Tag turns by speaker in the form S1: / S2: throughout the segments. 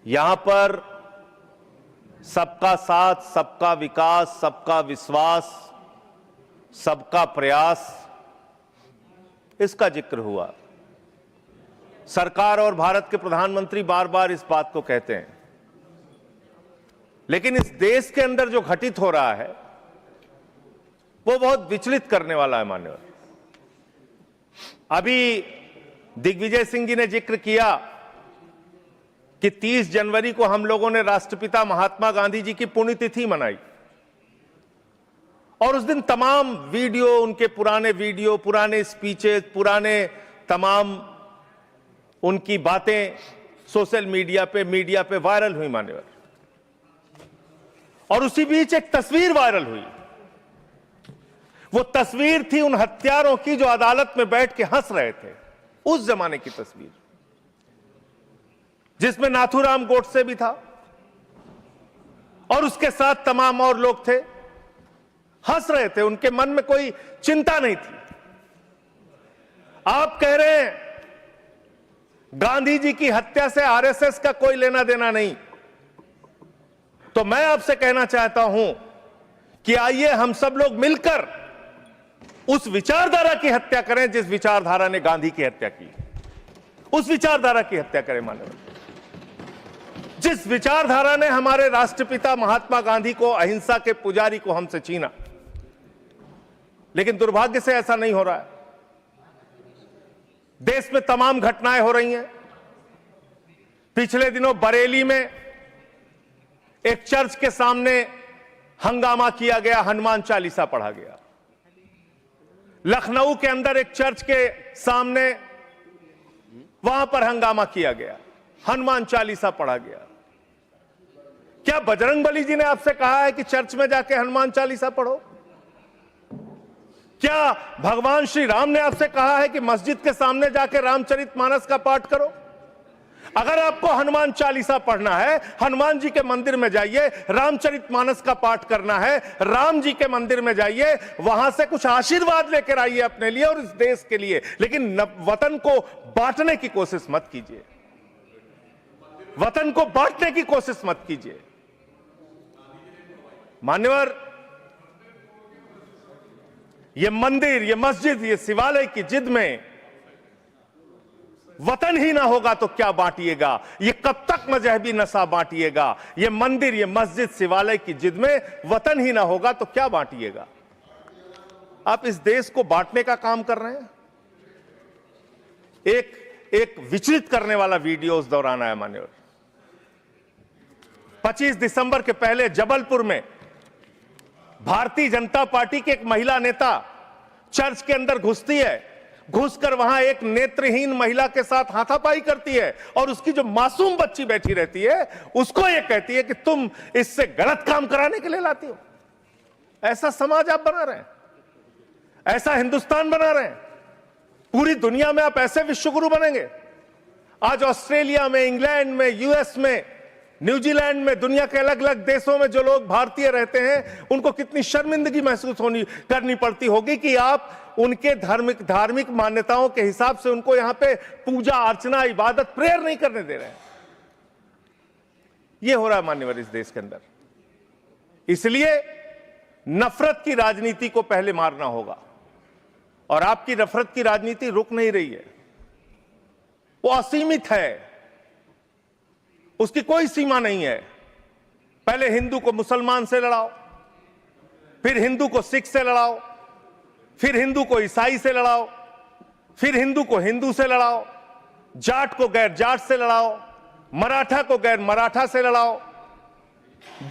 S1: यहां पर सबका साथ, सबका विकास, सबका विश्वास, सबका प्रयास, इसका जिक्र हुआ। सरकार और भारत के प्रधानमंत्री बार बार इस बात को कहते हैं, लेकिन इस देश के अंदर जो घटित हो रहा है वो बहुत विचलित करने वाला है। मान्यवर, अभी दिग्विजय सिंह जी ने जिक्र किया कि 30 जनवरी को हम लोगों ने राष्ट्रपिता महात्मा गांधी जी की पुण्यतिथि मनाई और उस दिन तमाम वीडियो, उनके पुराने वीडियो, पुराने स्पीचेस, पुराने तमाम उनकी बातें सोशल मीडिया पे वायरल हुई। मान्यवर, और उसी बीच एक तस्वीर वायरल हुई। वो तस्वीर थी उन हत्यारों की जो अदालत में बैठ के हंस रहे थे, उस जमाने की तस्वीर, जिसमें नाथूराम गोडसे भी था और उसके साथ तमाम और लोग थे, हंस रहे थे, उनके मन में कोई चिंता नहीं थी। आप कह रहे हैं गांधी जी की हत्या से आरएसएस का कोई लेना देना नहीं, तो मैं आपसे कहना चाहता हूं कि आइए हम सब लोग मिलकर उस विचारधारा की हत्या करें जिस विचारधारा ने गांधी की हत्या की। उस विचारधारा की हत्या करें। मानव, जिस विचारधारा ने हमारे राष्ट्रपिता महात्मा गांधी को, अहिंसा के पुजारी को, हमसे छीना। लेकिन दुर्भाग्य से ऐसा नहीं हो रहा है। देश में तमाम घटनाएं हो रही हैं। पिछले दिनों बरेली में एक चर्च के सामने हंगामा किया गया, हनुमान चालीसा पढ़ा गया। लखनऊ के अंदर एक चर्च के सामने, वहां पर हंगामा किया गया, हनुमान चालीसा पढ़ा गया। क्या बजरंगबली जी ने आपसे कहा है कि चर्च में जाके हनुमान चालीसा पढ़ो? क्या भगवान श्री राम ने आपसे कहा है कि मस्जिद के सामने जाके रामचरितमानस का पाठ करो? अगर आपको हनुमान चालीसा पढ़ना है, हनुमान जी के मंदिर में जाइए, रामचरितमानस का पाठ करना है, राम जी के मंदिर में जाइए, वहां से कुछ आशीर्वाद लेकर आइए अपने लिए और इस देश के लिए। लेकिन वतन को बांटने की कोशिश मत कीजिए। वतन को बांटने की कोशिश मत कीजिए। मान्यवर, ये मंदिर, ये मस्जिद, ये शिवालय की जिद में वतन ही ना होगा तो क्या बांटिएगा? ये कब तक मजहबी नशा बांटिएगा? ये मंदिर, ये मस्जिद, शिवालय की जिद में वतन ही ना होगा तो क्या बांटिएगा? आप इस देश को बांटने का काम कर रहे हैं। एक विचलित करने वाला वीडियो उस दौरान आया। मान्यवर, 25 दिसंबर के पहले जबलपुर में भारतीय जनता पार्टी की एक महिला नेता चर्च के अंदर घुसती है, घुसकर वहां एक नेत्रहीन महिला के साथ हाथापाई करती है और उसकी जो मासूम बच्ची बैठी रहती है उसको ये कहती है कि तुम इससे गलत काम कराने के लिए लाती हो। ऐसा समाज आप बना रहे हैं, ऐसा हिंदुस्तान बना रहे हैं। पूरी दुनिया में आप ऐसे विश्वगुरु बनेंगे। आज ऑस्ट्रेलिया में, इंग्लैंड में, यूएस में, न्यूजीलैंड में, दुनिया के अलग अलग देशों में जो लोग भारतीय रहते हैं उनको कितनी शर्मिंदगी महसूस करनी पड़ती होगी कि आप उनके धार्मिक मान्यताओं के हिसाब से उनको यहां पे पूजा अर्चना, इबादत, प्रेयर नहीं करने दे रहे हैं। यह हो रहा है मान्यवर इस देश के अंदर। इसलिए नफरत की राजनीति को पहले मारना होगा और आपकी नफरत की राजनीति रुक नहीं रही है, वो असीमित है, उसकी कोई सीमा नहीं है। पहले हिंदू को मुसलमान से लड़ाओ, फिर हिंदू को सिख से लड़ाओ, फिर हिंदू को ईसाई से लड़ाओ, फिर हिंदू को हिंदू से लड़ाओ, जाट को गैर जाट से लड़ाओ, मराठा को गैर मराठा से लड़ाओ,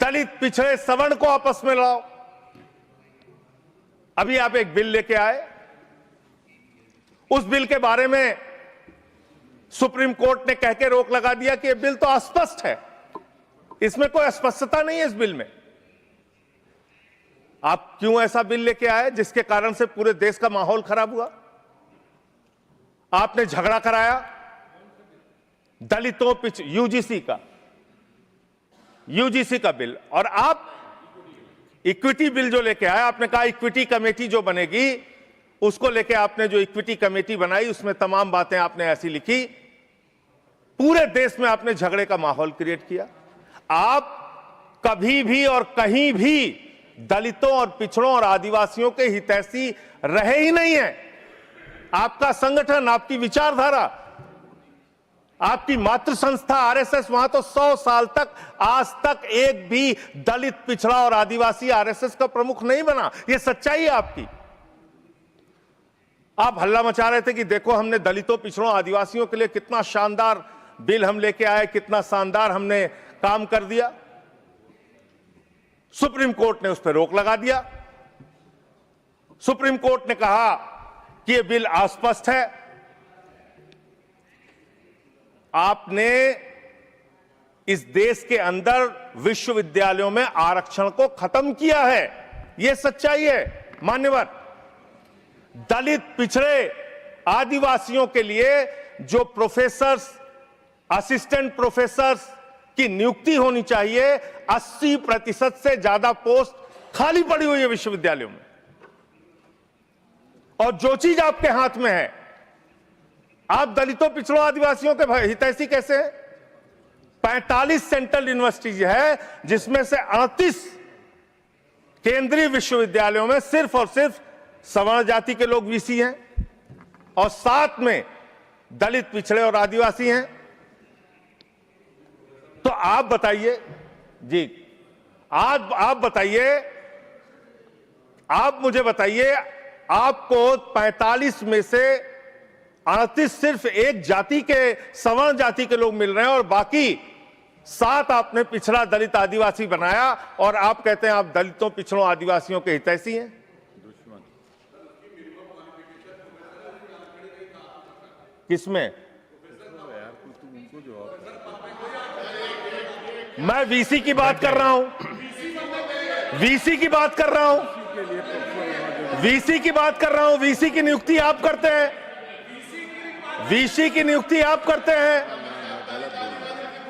S1: दलित, पिछड़े, सवर्ण को आपस में लड़ाओ। अभी आप एक बिल लेके आए, उस बिल के बारे में सुप्रीम कोर्ट ने कह के रोक लगा दिया कि यह बिल तो अस्पष्ट है, इसमें कोई स्पष्टता नहीं है इस बिल में। आप क्यों ऐसा बिल लेके आए जिसके कारण से पूरे देश का माहौल खराब हुआ? आपने झगड़ा कराया दलितों, यूजीसी का बिल, और आप इक्विटी बिल जो लेके आए, आपने कहा इक्विटी कमेटी जो बनेगी उसको लेके आपने जो इक्विटी कमेटी बनाई उसमें तमाम बातें आपने ऐसी लिखी पूरे देश में आपने झगड़े का माहौल क्रिएट किया। आप कभी भी और कहीं भी दलितों और पिछड़ों और आदिवासियों के हितैषी रहे ही नहीं है। आपका संगठन, आपकी विचारधारा, आपकी मातृ संस्था आरएसएस, वहां तो 100 साल तक आज तक एक भी दलित, पिछड़ा और आदिवासी आरएसएस का प्रमुख नहीं बना। यह सच्चाई है आपकी। आप हल्ला मचा रहे थे कि देखो हमने दलितों, पिछड़ों, आदिवासियों के लिए कितना शानदार बिल हम लेके आए, कितना शानदार हमने काम कर दिया। सुप्रीम कोर्ट ने उस पर रोक लगा दिया। सुप्रीम कोर्ट ने कहा कि यह बिल अस्पष्ट है। आपने इस देश के अंदर विश्वविद्यालयों में आरक्षण को खत्म किया है। यह सच्चाई है मान्यवर। दलित, पिछड़े, आदिवासियों के लिए जो प्रोफेसर्स, असिस्टेंट प्रोफेसर्स की नियुक्ति होनी चाहिए, 80% से ज्यादा पोस्ट खाली पड़ी हुई है विश्वविद्यालयों में। और जो चीज आपके हाथ में है, आप दलितों, पिछड़ों, आदिवासियों के हितैषी कैसे हैं? 45 सेंट्रल यूनिवर्सिटीज है, जिसमें से 38 केंद्रीय विश्वविद्यालयों में सिर्फ और सिर्फ सवर्ण जाति के लोग वीसी हैं और 7 में दलित, पिछड़े और आदिवासी हैं। तो आप बताइए जी, आज आप बताइए, आप मुझे बताइए, आपको 45 में से 38 सिर्फ एक जाति के, सवर्ण जाति के लोग मिल रहे हैं और बाकी 7 आपने पिछड़ा, दलित, आदिवासी बनाया और आप कहते हैं आप दलितों, पिछड़ों, आदिवासियों के हितैषी हैं। किसमें? मैं वीसी की बात कर रहा हूं, वीसी की बात कर रहा हूं, वीसी की बात कर रहा हूं। वीसी की नियुक्ति आप करते हैं, वीसी की नियुक्ति आप करते हैं।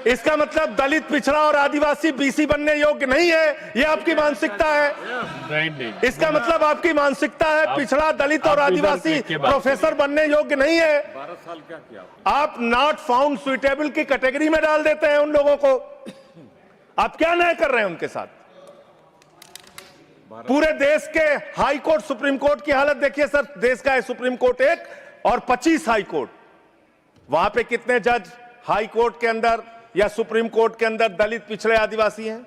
S1: इसका मतलब दलित, पिछड़ा और आदिवासी बीसी बनने योग्य नहीं है, यह आपकी मानसिकता है। इसका मतलब आपकी मानसिकता है पिछड़ा, दलित और आदिवासी प्रोफेसर बनने योग्य नहीं है।
S2: 12 साल क्या किया
S1: आप नॉट फाउंड सुइटेबल की कैटेगरी में डाल देते हैं उन लोगों को। आप क्या न्याय कर रहे हैं उनके साथ? पूरे देश के हाई कोर्ट, सुप्रीम कोर्ट की हालत देखिए सर। देश का है सुप्रीम कोर्ट एक और 25 हाई कोर्ट। वहां पे कितने जज हाई कोर्ट के अंदर या सुप्रीम कोर्ट के अंदर दलित, पिछड़े, आदिवासी हैं?